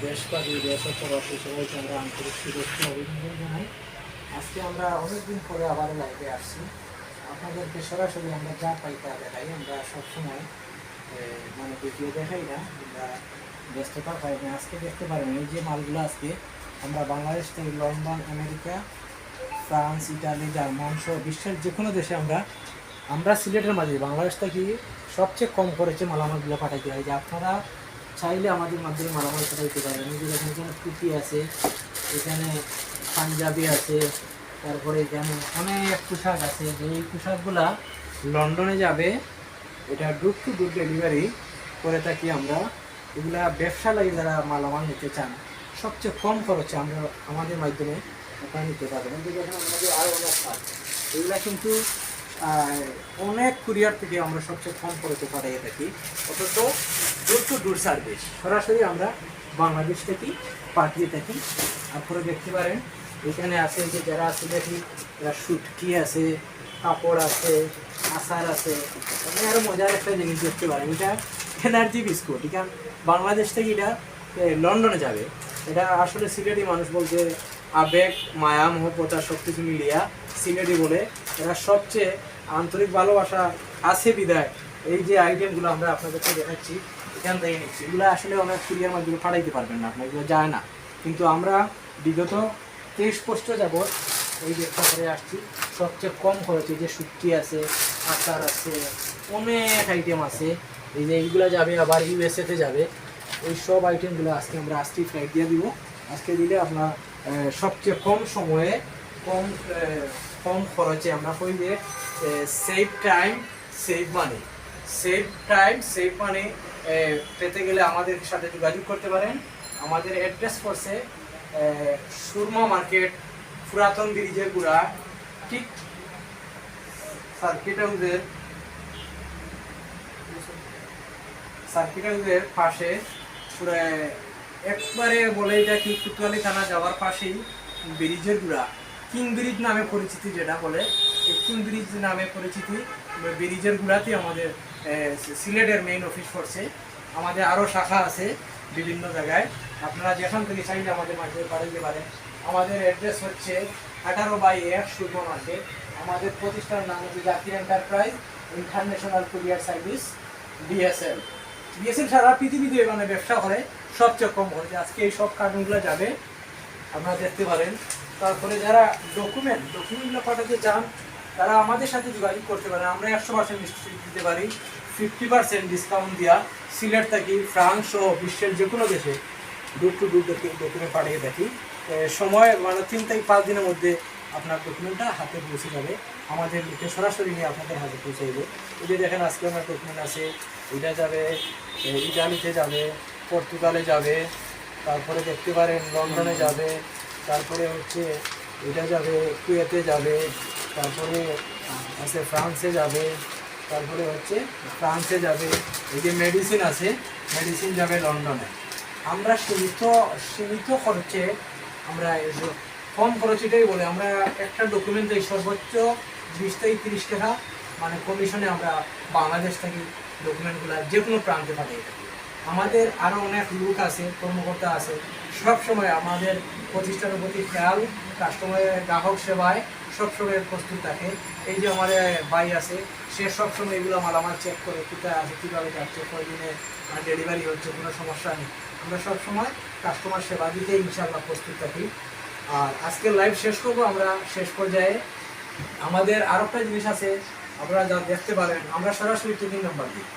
দেশবাসী দেশ ও প্রবাসী সবাইকে আমরা আন্তরিক শুভেচ্ছা অভিনন্দন জানাই। আজকে আমরা অনেকদিন পরে আবার লাইভে আসছি। আপনাদেরকে সরাসরি আমরা যা পাই তা দেখাই। আমরা সবসময় মানে ভিডিও দেখাই না, আমরা ব্যস্ততা পাই না। আজকে দেখতে পারেন এই যে মালগুলো আজকে আমরা বাংলাদেশ থেকে London, America, France, Italy, German সহ বিশ্বের যে কোনো দেশে আমরা সিলেটের মাঝে বাংলাদেশ থেকে সবচেয়ে কম খরচে মালামালগুলো পাঠাইতে হয়। যে আপনারা চাইলে আমাদের মাধ্যমে মালামাল পাঠাইতে পারেন। এখানে টুপি আছে, এখানে পাঞ্জাবি আছে, তারপরে এখানে অনেক পোশাক আছে। এই পোশাকগুলা লন্ডনে যাবে, এটা ডোর টু ডোর ডেলিভারি করে থাকি আমরা। এগুলা ব্যবসা লাগে যারা মালামাল নিতে চান সবচেয়ে কম খরচে আমরা আমাদের মাধ্যমে আপনারা নিতে পারবেন। দেখেন আমাদের আরও অনেক কাজ, এগুলা কিন্তু অনেক কুরিয়ার থেকে আমরা সবচেয়ে কম খরচে পাঠিয়ে থাকি। অথচ ডোর টু ডোর সার্ভিস সরাসরি আমরা বাংলাদেশ থেকে পাঠিয়ে থাকি। আপনারা দেখতে পারেন এখানে আছে যে যারা আছে দেখি এরা শুটকি আছে, কাপড় আছে, আচার আছে। আপনি আরও মজার একটা জিনিস দেখতে পারেন, এটা এনার্জি বিস্কুট। এটা বাংলাদেশ থেকে এটা লন্ডনে যাবে। এটা আসলে সিলেটি মানুষ বলতে আবেগ, মায়া, মহব্বতা সব কিছু মিলিয়া সিলেটি বলে। এরা সবচেয়ে আন্তরিক ভালোবাসা আছে বিদায় এই যে আইটেমগুলো আমরা আপনাদেরকে দেখাচ্ছি এখান থেকে নিচ্ছি। এগুলো আসলে অনেক কুরিয়ার মাধ্যমে পাঠাইতে পারবেন না, আপনার এগুলো যায় না। কিন্তু আমরা বিগত 23 বছর যাবৎ এই ব্যবসা করে আসছি সবচেয়ে কম খরচে। যে শুটকি আছে, আচার আছে, অনেক আইটেম আছে। এই যে এইগুলো যাবে আবার ইউএসএতে যাবে। এই সব আইটেমগুলো আজকে আমরা আজকে ফ্লাইট দিয়ে দিব। আজকে দিলে আপনার সবচেয়ে কম সময়ে কম খরচে আমরা কই যে সেভ টাইম সেভ মানি, সেভ টাইম সেভ মানি পেতে গেলে আমাদের সাথে যোগাযোগ করতে পারেন। আমাদের অ্যাড্রেস পড়ছে সুরমা মার্কেট, পুরাতন ব্রিজের গুড়া, ঠিক সার্কিট হাউসের পাশে, পুরো একবারে বলে এটা কি কুতুয়ালি থানা যাওয়ার পাশেই ব্রিজের গুড়া, কিং ব্রিজ নামে পরিচিতি যেটা বলে, এই কিং ব্রিজ নামে পরিচিতি ব্রিজের গুড়াতে আমাদের সিলেটের মেইন অফিস পড়ছে। আমাদের আরও শাখা আছে বিভিন্ন জায়গায়, আপনারা যেখান থেকে চাইলে আমাদের মাঝে পাঠাইতে পারেন। আমাদের অ্যাড্রেস হচ্ছে 18/1 সুরমা মার্কেট। আমাদের প্রতিষ্ঠানের নাম হচ্ছে Zakir enterprise international courier service, DSL. সারা পৃথিবীতে মানে ব্যবসা করে সবচেয়ে কম খরচে। আজকে এই সব কার্টুনগুলো যাবে, আপনারা দেখতে পারেন। তারপরে যারা ডকুমেন্টগুলো পাঠাতে চান তারা আমাদের সাথে যোগাযোগ করতে পারেন। আমরা 100% নিশ্চিত দিতে পারি 50% ডিসকাউন্ট দেওয়া। সিলেট থেকে ফ্রান্স সহ বিশ্বের যে কোনো দেশে ডোর টু ডোর ডকুমেন্ট পাঠিয়ে থাকি। সময় মানে 3 থেকে 5 দিনের মধ্যে আপনার ডকুমেন্টটা হাতে পৌঁছে যাবে। আমাদের লোকে সরাসরি নিয়ে আপনাদের হাতে পৌঁছে দেবে। এই যে দেখেন আজকে আমার ডকুমেন্ট আছে, এটা যাবে ইটালিতে যাবে, পর্তুগালে যাবে, তারপরে দেখতে পারেন লন্ডনে যাবে, তারপরে হচ্ছে এটা যাবে কুয়েতে যাবে, তারপরে আছে ফ্রান্সে যাবে, তারপরে হচ্ছে ফ্রান্সে যাবে। এই যে মেডিসিন আছে, মেডিসিন যাবে লন্ডনে। আমরা সীমিত খরচে, আমরা কম খরচেটাই বলে আমরা একটা ডকুমেন্ট দিই সর্বোচ্চ 20 থেকে 30 টাকা মানে কমিশনে আমরা বাংলাদেশ থেকে ডকুমেন্টগুলো যে কোনো প্রান্তে পাঠিয়ে থাকি। আমাদের আরও অনেক লোক আছে, কর্মকর্তা আছে, সবসময় আমাদের প্রতিষ্ঠানের প্রতি খেয়াল, কাস্টমারের গ্রাহক সেবায় সবসময় প্রস্তুত থাকে। এই যে আমার ভাই আছে, সে সবসময় এগুলো মালামাল চেক করে কোথায় আছে, কীভাবে যাচ্ছে, কয়দিনে ডেলিভারি হচ্ছে, কোনো সমস্যা নেই। আমরা সবসময় কাস্টমার সেবা দিতে ইনশাআল্লাহ প্রস্তুত থাকি। আর আজকের লাইভ শেষ করবো আমরা শেষ পর্যায়ে। আমাদের আরও একটা জিনিস আছে, আপনারা যা দেখতে পারেন, আমরা সরাসরি ট্রেকিং নাম্বার দিই।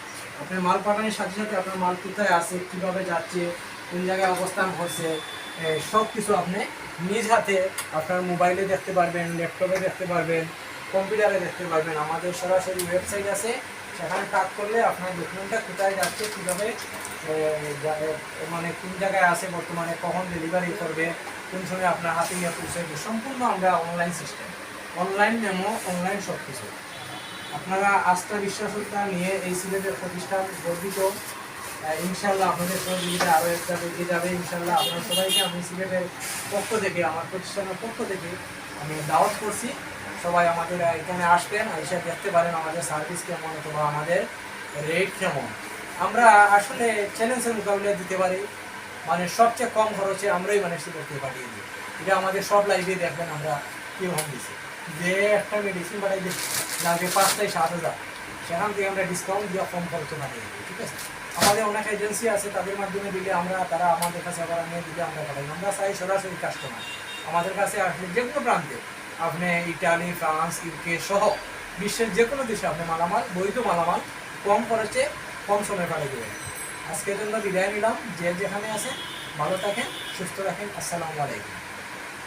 আপনার মাল পাঠানোর সাথে সাথে আপনার মাল কোথায় আছে, কীভাবে যাচ্ছে, কোন জায়গায় অবস্থান করছে, সব কিছু আপনি নিজ হাতে আপনার মোবাইলে দেখতে পারবেন, ল্যাপটপে দেখতে পারবেন, কম্পিউটারে দেখতে পারবেন। আমাদের সরাসরি ওয়েবসাইট আছে, সেখানে টাচ করলে আপনার ডকুমেন্টটা কোথায় যাচ্ছে, কীভাবে মানে কোন জায়গায় আছে বর্তমানে, কখন ডেলিভারি করবে, কোন সময় আপনার হাতে নিয়ে পৌঁছাবে, সম্পূর্ণ আমরা online system, online memo, online সব কিছু। আপনারা আস্থা বিশ্বাসতা নিয়ে এই সিলেটের প্রতিষ্ঠান গর্বিত। ইনশাআল্লাহ আপনাদের সহযোগিতা আরও একটা এগিয়ে যাবে ইনশাআল্লাহ। আপনারা সবাইকে আমি সিলেটের পক্ষ থেকে, আমার প্রতিষ্ঠানের পক্ষ থেকে আমি দাওয়াত করছি, সবাই আমাদের এখানে আসবেন, এসে দেখতে পারেন আমাদের সার্ভিস কেমন অথবা আমাদের রেট কেমন। আমরা আসলে চ্যালেঞ্জের মোকাবিলা দিতে পারি, মানে সবচেয়ে কম খরচে আমরাই মানে সিলেটকে পাঠিয়ে দিই। এটা আমাদের সব লাইভে দেখবেন আমরা কীরকম দিচ্ছি, যে একটা মেডিসিন পাঠাই দিই লাগে 5-7 হাজার, সেখান থেকে আমরা ডিসকাউন্ট দিয়ে কম খরচে পাঠিয়ে দিই। ঠিক আছে, আমাদের অনেক এজেন্সি আছে, তাদের মাধ্যমে দিলে তারা আমাদের কাছে আবার নিয়ে দিলে আমরা পাঠাই। আমরা চাই সরাসরি কাস্টমার আমাদের কাছে আসলে যে কোনো প্রান্তে, আপনি ইটালি, ফ্রান্স, ইউকে সহ বিশ্বের যে কোনো দেশে আপনি মালামাল, বৈধ মালামাল কম খরচে কম সময় পাঠিয়ে দেবেন। আজকের জন্য বিদায় নিলাম। যে যেখানে আছেন ভালো থাকেন, সুস্থ রাখেন। আসসালামু আলাইকুম।